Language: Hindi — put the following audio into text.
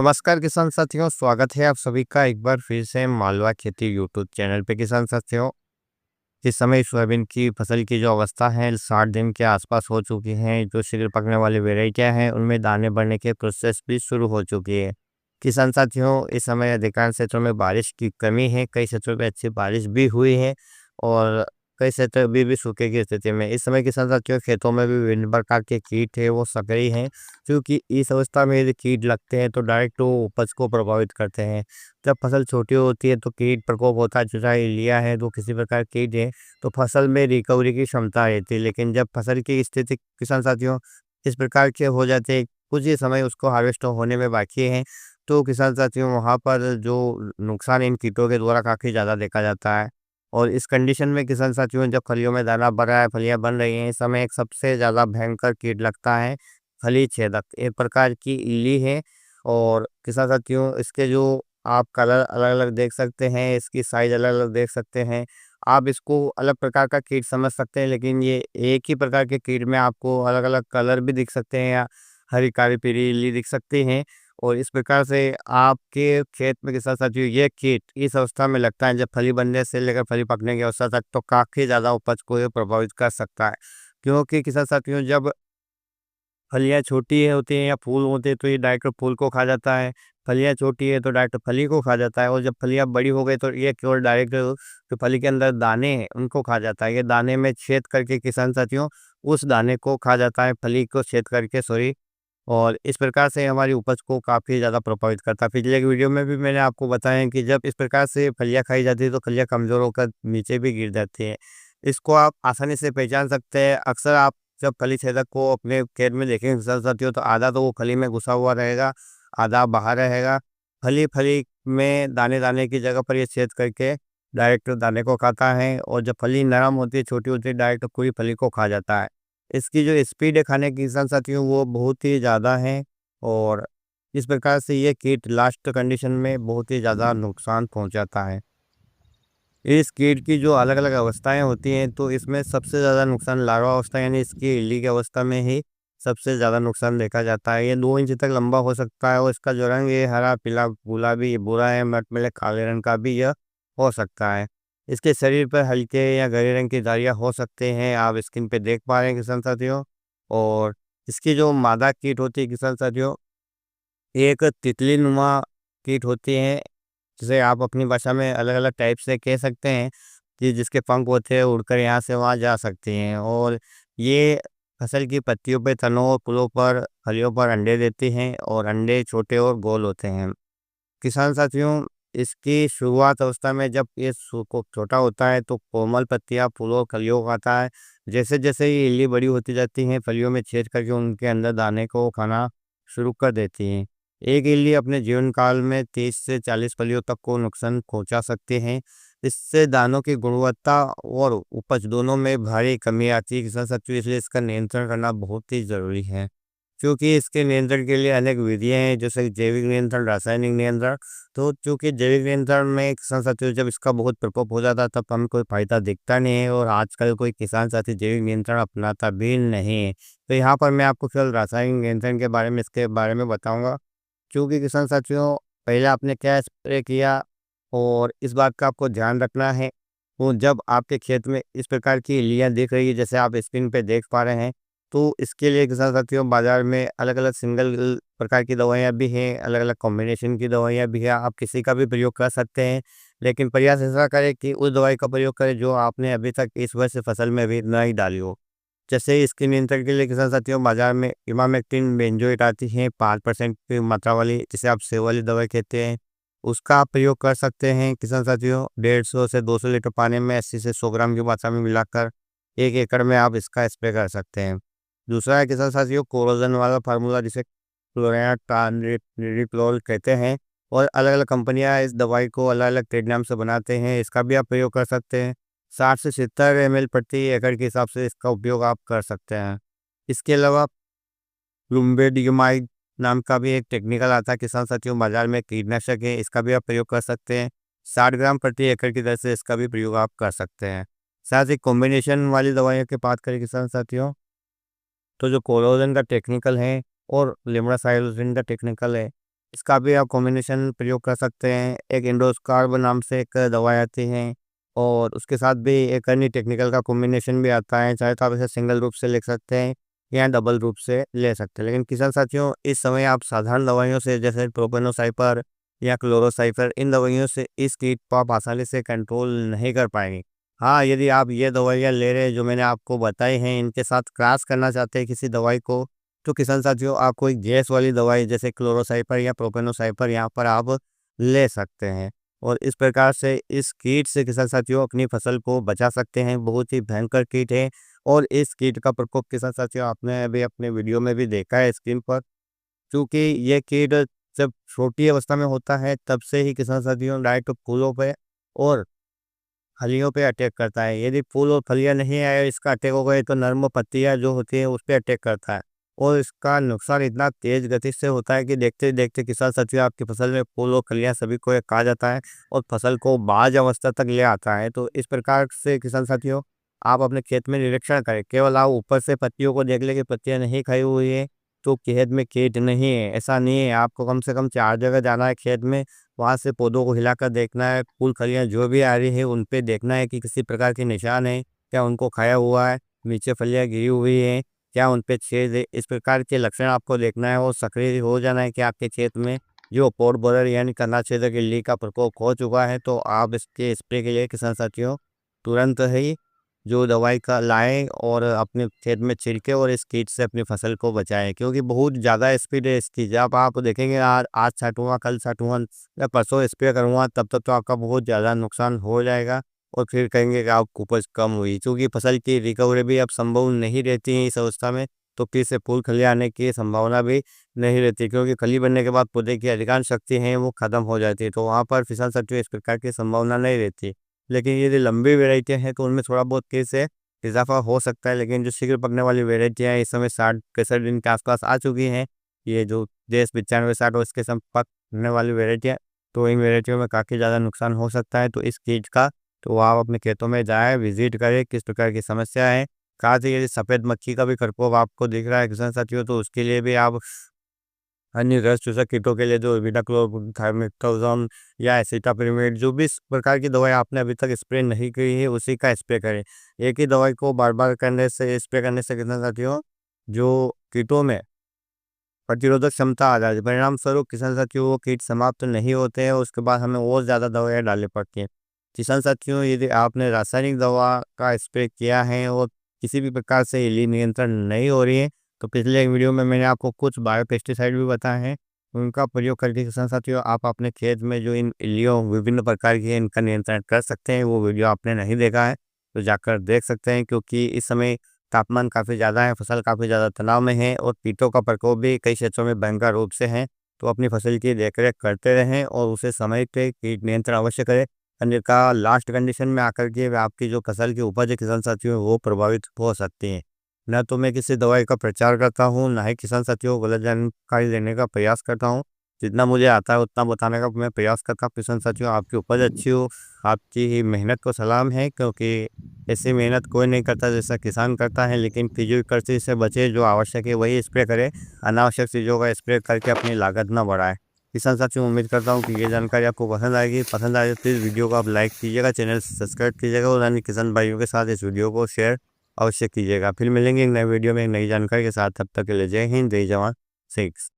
नमस्कार किसान साथियों, स्वागत है आप सभी का एक बार फिर से मालवा खेती यूट्यूब चैनल पे। किसान साथियों, इस समय सोयाबीन की फसल की जो अवस्था है 60 दिन के आसपास हो चुकी है। जो शीघ्र पकने वाली वेराइटियां हैं उनमें दाने बढ़ने के प्रोसेस भी शुरू हो चुकी है। किसान साथियों, इस समय अधिकांश क्षेत्रों में बारिश की कमी है, कई क्षेत्रों में अच्छी बारिश भी हुई है और कई क्षेत्र अभी भी सूखे की स्थिति में। इस समय किसान साथियों, खेतों में भी विभिन्न प्रकार के कीट है वो सक्रिय हैं, क्योंकि इस अवस्था में यदि कीट लगते हैं तो डायरेक्ट वो उपज को प्रभावित करते हैं। जब फसल छोटी होती है तो कीट प्रकोप होता है, जैसा लिया है तो किसी प्रकार कीट है तो फसल में रिकवरी की क्षमता रहती है। लेकिन जब फसल की स्थिति किसान साथियों इस प्रकार के हो जाते हैं, कुछ ही समय उसको हार्वेस्ट होने में बाकी है, तो किसान साथियों वहाँ पर जो नुकसान इन कीटों के द्वारा काफ़ी ज़्यादा देखा जाता है। और इस कंडीशन में किसान साथियों, जब फलियों में दाना बढ़ रहा है, फलियाँ बन रही हैं, इस समय एक सबसे ज़्यादा भयंकर कीट लगता है फली छेदक। एक प्रकार की इल्ली है और किसान साथियों इसके जो आप कलर अलग-अलग देख सकते हैं, इसकी साइज़ अलग-अलग देख सकते हैं। आप इसको अलग प्रकार का कीट समझ सकते हैं, लेकिन ये एक ही प्रकार के कीट में आपको अलग-अलग कलर भी दिख सकते हैं या हरी, काली, पीली इल्ली दिख सकती हैं। और इस प्रकार से आपके खेत में किसान साथियों ये कीट इस अवस्था में लगता है, जब फली बनने से लेकर फली पकने की अवस्था तक, तो काफ़ी ज़्यादा उपज को ये प्रभावित कर सकता है। क्योंकि किसान साथियों, जब फलियाँ छोटी है होती हैं या फूल होते हैं तो ये डायरेक्ट फूल को खा जाता है। फलियाँ छोटी है तो डायरेक्ट फली को खा जाता है और जब फलियाँ बड़ी हो गई तो ये केवल डायरेक्ट जो फली के अंदर दाने हैं उनको खा जाता है। ये दाने में छेद करके किसान साथियों उस दाने को खा जाता है, फली को छेद करके, सॉरी। और इस प्रकार से हमारी उपज को काफ़ी ज़्यादा प्रभावित करता है। पिछले एक वीडियो में भी मैंने आपको बताया कि जब इस प्रकार से फलियाँ खाई जाती है तो फलियाँ कमज़ोर होकर नीचे भी गिर जाती हैं। इसको आप आसानी से पहचान सकते हैं। अक्सर आप जब फली छेदक को अपने खेत में देखेंगे साथियों, तो आधा तो वो फली में घुसा हुआ रहेगा, आधा बाहर रहेगा। फली-फली में दाने-दाने की जगह पर ये छेद करके डायरेक्ट दाने को खाता है और जब फली नरम होती है, छोटी होती है, डायरेक्ट पूरी फली को खा जाता है। इसकी जो स्पीड है खाने की किसान साथियों वो बहुत ही ज़्यादा है और इस प्रकार से ये कीट लास्ट कंडीशन में बहुत ही ज़्यादा नुकसान पहुंचाता है। इस कीट की जो अलग-अलग अवस्थाएं होती हैं तो इसमें सबसे ज़्यादा नुकसान लार्वा अवस्था यानी इसकी इल्ली की अवस्था में ही सबसे ज़्यादा नुकसान देखा जाता है। ये 2 इंच तक लंबा हो सकता है और इसका जो रंग है हरा, पीला, गुलाबी, भूरा है, मटमैले काले रंग का भी यह हो सकता है। इसके शरीर पर हल्के या गहरे रंग की धारियाँ हो सकते हैं, आप स्क्रीन पे देख पा रहे हैं किसान साथियों। और इसकी जो मादा कीट होती है किसान साथियों, एक तितली नुमा कीट होती है, जिसे आप अपनी भाषा में अलग-अलग टाइप से कह सकते हैं कि जिसके पंख होते हैं उड़कर यहाँ से वहाँ जा सकते हैं और ये फसल की पत्तियों पे, तनों और फूलों पर, फलियों पर अंडे देते हैं और अंडे छोटे और गोल होते हैं। किसान साथियों, इसकी शुरुआत अवस्था में जब ये छोटा होता है तो कोमल पत्तियां, फूलों और कलियों को खाता है। जैसे-जैसे ये इल्ली बड़ी होती जाती हैं, फलियों में छेद करके उनके अंदर दाने को खाना शुरू कर देती हैं। एक इल्ली अपने जीवन काल में 30 से 40 फलियों तक को नुकसान पहुंचा सकते हैं। इससे दानों की गुणवत्ता और उपज दोनों में भारी कमी आती है किसान साथियों, इसलिए इसका नियंत्रण करना बहुत ही ज़रूरी है। क्योंकि इसके नियंत्रण के लिए अनेक विधियाँ हैं, जैसे जैविक नियंत्रण, रासायनिक नियंत्रण। तो चूँकि जैविक नियंत्रण में किसान साथियों जब इसका बहुत प्रकोप हो जाता है तब हमें कोई फ़ायदा दिखता नहीं है और आजकल कोई किसान साथी जैविक नियंत्रण अपनाता भी नहीं है। तो यहाँ पर मैं आपको केवल रासायनिक नियंत्रण के बारे में, इसके बारे में बताऊँगा। क्योंकि किसान साथियों, पहले आपने क्या स्प्रे किया और इस बात का आपको ध्यान रखना है। तो जब आपके खेत में इस प्रकार की इल्लियाँ दिख रही है, जैसे आप स्क्रीन पे देख पा रहे हैं, तो इसके लिए किसान साथियों बाज़ार में अलग-अलग सिंगल प्रकार की दवाइयाँ भी हैं, अलग-अलग कॉम्बिनेशन की दवाइयाँ भी हैं, आप किसी का भी प्रयोग कर सकते हैं। लेकिन प्रयास ऐसा करें कि उस दवाई का प्रयोग करें जो आपने अभी तक इस वर्ष फसल में अभी नहीं डाली हो। जैसे स्किन नियंत्रण के लिए किसान साथियों बाजार में इमामेक्टिन बेंजोएट आती है 5% की मात्रा वाली, जिसे आप सेव वाली दवाई कहते हैं, उसका आप प्रयोग कर सकते हैं किसान साथियों। 150 से 200 लीटर पानी में 80 से 100 ग्राम की मात्रा में मिलाकर 1 एकड़ में आप इसका स्प्रे कर सकते हैं। दूसरा है किसान साथियों कोरोजन वाला फार्मूला, जिसे क्लोराइड कहते हैं और अलग-अलग कंपनियां इस दवाई को अलग-अलग ट्रेड नाम से बनाते हैं, इसका भी आप प्रयोग कर सकते हैं। 60 से 70 ml प्रति एकड़ के हिसाब से इसका उपयोग आप कर सकते हैं। इसके अलावा फ्लुम्बेडियोमाइड नाम का भी एक टेक्निकल आता है किसान साथियों, बाजार में कीटनाशक है, इसका भी आप प्रयोग कर सकते हैं। 60 ग्राम प्रति एकड़ की दर से इसका भी प्रयोग आप कर सकते हैं। साथ ही कॉम्बिनेशन वाली दवाइयों की बात करें किसान साथियों, तो जो कोलोजन का टेक्निकल है और लिमडासाइलोजिन का टेक्निकल है, इसका भी आप कॉम्बिनेशन प्रयोग कर सकते हैं। एक इंडोस्कार्ब नाम से एक दवाई आती है और उसके साथ भी एक अन्य टेक्निकल का कॉम्बिनेशन भी आता है। चाहे तो आप इसे सिंगल रूप से ले सकते हैं या डबल रूप से ले सकते हैं। लेकिन किसान साथियों, इस समय आप साधारण दवाइयों से जैसे प्रोपेनोसाइपर या क्लोरोसाइफर, इन दवाइयों से इस कीट को आप आसानी से कंट्रोल नहीं कर पाएंगे। हाँ, यदि आप ये दवाइयाँ ले रहे हैं जो मैंने आपको बताई हैं, इनके साथ क्रॉस करना चाहते हैं किसी दवाई को, तो किसान साथियों आप कोई गैस वाली दवाई जैसे क्लोरोसाइपर या प्रोपेनोसाइपर यहाँ पर आप ले सकते हैं। और इस प्रकार से इस कीट से किसान साथियों अपनी फसल को बचा सकते हैं। बहुत ही भयंकर कीट है और इस कीट का प्रकोप किसान साथियों आपने अभी अपने वीडियो में भी देखा है स्क्रीन पर। क्योंकि ये कीट जब छोटी अवस्था में होता है तब से ही किसान साथियों डायरेक्ट फूलों पे और फलियों पे अटैक करता है। यदि फूल और फलियाँ नहीं आए, इसका अटैक हो गए, तो नर्म पत्तियाँ जो होती हैं उस पे अटैक करता है और इसका नुकसान इतना तेज गति से होता है कि देखते ही देखते किसान साथियों आपकी फसल में फूल और फलियाँ सभी को ये खा जाता है और फसल को बाज अवस्था तक ले आता है। तो इस प्रकार से किसान साथियों आप अपने खेत में निरीक्षण करें। केवल आप ऊपर से पत्तियों को देख ले कि पत्तियाँ नहीं खाई हुई है तो खेत में कीट नहीं है, ऐसा नहीं है। आपको कम से कम 4 जगह जाना है खेत में, वहाँ से पौधों को हिलाकर देखना है, फूल फलियाँ जो भी आ रही है उन पे देखना है कि किसी प्रकार के निशान है, क्या उनको खाया हुआ है, नीचे फलियाँ गिरी हुई हैं, क्या उन पे छेद है। इस प्रकार के लक्षण आपको देखना है और सक्रिय हो जाना है कि आपके खेत में जो पॉट बोरर यानी तना छेदक इल्ली का प्रकोप हो चुका है। तो आप इसके स्प्रे के लिए किसान साथियों तुरंत ही जो दवाई का लाएँ और अपने खेत में छिड़कें और इस कीट से अपनी फसल को बचाएँ, क्योंकि बहुत ज़्यादा स्पीड है इसकी। जब आप देखेंगे आज छाँटूँगा, कल छाँटूँगा या परसों स्प्रे करूँगा, तब तक तो आपका बहुत ज़्यादा नुकसान हो जाएगा और फिर कहेंगे कि आपकी उपज कम हुई। क्योंकि फसल की रिकवरी भी अब संभव नहीं रहती है इस अवस्था में, तो फिर से फूल कलियाँ आने की संभावना भी नहीं रहती, क्योंकि कली बनने के बाद पौधे की अधिकांश शक्ति है वो खत्म हो जाती है। तो वहाँ पर फिसल साथियों इस प्रकार की संभावना नहीं रहती। लेकिन यदि लंबी वैरायटियाँ हैं तो उनमें थोड़ा बहुत फिर से इज़ाफ़ा हो सकता है। लेकिन जो शीघ्र पकने वाली वैरायटियाँ हैं इस समय 60-65 दिन के आसपास आ चुकी हैं। ये जो देश 95-60 और इसके सम पकने वाली वैरायटियाँ, तो इन वैरायटियों में काफ़ी ज़्यादा नुकसान हो सकता है। तो इस चीज़ का तो आप अपने खेतों में जाएँ, विज़िट करें किस प्रकार की समस्या है। साथ ही यदि सफ़ेद मक्खी का भी प्रकोप आपको दिख रहा है किसान साथियों, तो उसके लिए भी आप अन्य रस चूसक कीटों के लिए जो इमिडाक्लोप्रिड या एसिटाप्रिमेड, जो भी इस प्रकार की दवाई आपने अभी तक स्प्रे नहीं की है उसी का स्प्रे करें। एक ही दवाई को बार-बार करने से, स्प्रे करने से किसान साथियों जो कीटों में प्रतिरोधक क्षमता आ जाती है। परिणाम स्वरूप किसान साथियों वो कीट समाप्त नहीं होते हैं, उसके बाद हमें और ज़्यादा दवाइयाँ डालनी पड़ती हैं। किसान साथियों यदि आपने रासायनिक दवा का स्प्रे किया है और किसी भी प्रकार से इल्ली नियंत्रण नहीं हो रही है, तो पिछले एक वीडियो में मैंने आपको कुछ बायो पेस्टिसाइड भी बताए हैं। उनका प्रयोग करके किसान साथियों आप अपने खेत में जो इन इल्लियों विभिन्न प्रकार की है इनका नियंत्रण कर सकते हैं। वो वीडियो आपने नहीं देखा है तो जाकर देख सकते हैं, क्योंकि इस समय तापमान काफ़ी ज़्यादा है, फसल काफ़ी ज़्यादा तनाव में है और कीटों का प्रकोप भी कई क्षेत्रों में भयंकर रूप से है। तो अपनी फसल की देखरेख करते रहें और उसे समय पे कीट नियंत्रण अवश्य करें। अन्यथा लास्ट कंडीशन में आकर के आपकी जो फसल की उपज है किसान साथियों वो प्रभावित हो सकती है। ना तो मैं किसी दवाई का प्रचार करता हूँ, ना ही किसान साथियों को गलत जानकारी देने का प्रयास करता हूँ। जितना मुझे आता है उतना बताने का मैं प्रयास करता हूँ। किसान साथियों आपकी उपज अच्छी हो, आपकी मेहनत को सलाम है, क्योंकि ऐसी मेहनत कोई नहीं करता जैसा किसान करता है। लेकिन फिजूल खर्ची से बचे, जो आवश्यक है वही स्प्रे करें, अनावश्यक चीज़ों का स्प्रे करके अपनी लागत ना बढ़ाएं। किसान साथियों उम्मीद करता हूँ कि ये जानकारी आपको पसंद आएगी। पसंद आए तो इस वीडियो को आप लाइक कीजिएगा, चैनल सब्सक्राइब कीजिएगा और अन्य किसान भाइयों के साथ इस वीडियो को शेयर अवश्य कीजिएगा। फिर मिलेंगे एक नए वीडियो में एक नई जानकारी के साथ, तब तक के लिए जय हिंद, जय जवान, 6।